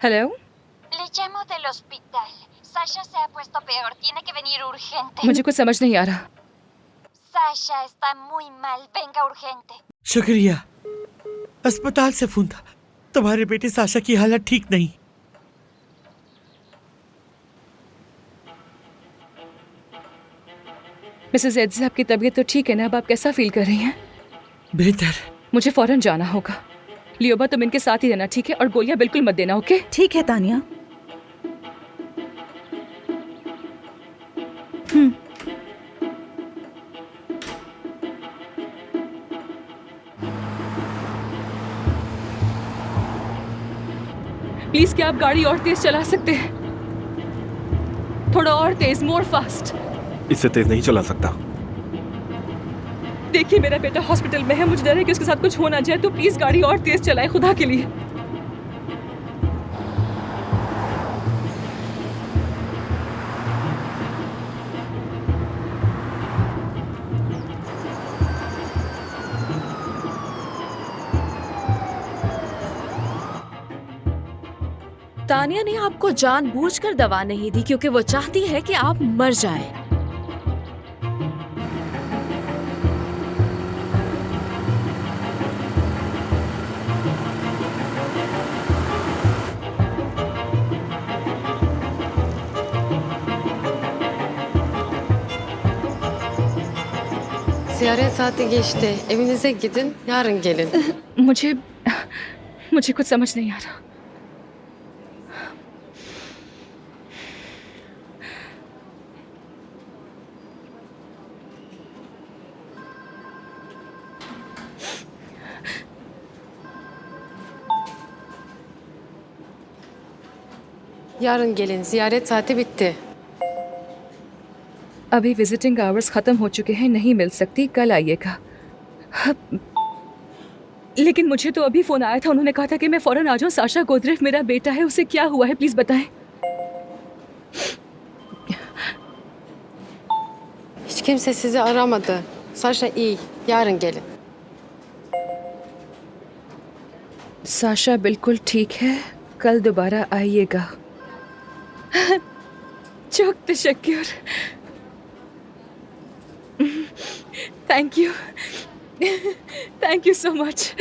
Hello. Le llamo del hospital. Sasha se ha puesto peor. Tiene que venir urgente. मुझे कुछ समझ नहीं आ रहा। Sasha está muy mal. Venga urgente. शुक्रिया। अस्पताल से फोन था। तुम्हारे बेटे साशा की हालत ठीक नहीं। मिसेस एड्स, आपकी तबीयत तो ठीक है ना? अब आप कैसा फील कर रही हैं? बेहतर। मुझे फौरन जाना होगा। लियोबा, तुम इनके साथ ही रहना, ठीक है? और गोलियां बिल्कुल मत देना, ओके? ठीक है तानिया। प्लीज, क्या आप गाड़ी और तेज चला सकते हैं? थोड़ा और तेज, मोर फास्ट। इससे तेज नहीं चला सकता। देखिए, मेरा बेटा हॉस्पिटल में है, मुझे डर है कि उसके साथ कुछ हो ना जाए, तो प्लीज गाड़ी और तेज चलाएं, खुदा के लिए। तानिया ने आपको जानबूझकर दवा नहीं दी क्योंकि वो चाहती है कि आप मर जाएं। Ziyaret saati geçti. Evinize gidin, yarın gelin. मुझे कुछ समझ नहीं आ रहा। Yarın gelin, ziyaret saati bitti. अभी विजिटिंग आवर्स खत्म हो चुके हैं, नहीं मिल सकती, कल आइएगा। लेकिन मुझे तो अभी फोन आया था, उन्होंने कहा था कि मैं फौरन आ जाऊं। साशा गोद्रेफ मेरा बेटा है, उसे क्या हुआ है, प्लीज बताएं। Hiç kimse sizi aramadı. Saşa iyi, yarın gelin. Sasha बिल्कुल ठीक है, कल दोबारा आइएगा। çok teşekkür। Thank you, thank you so much.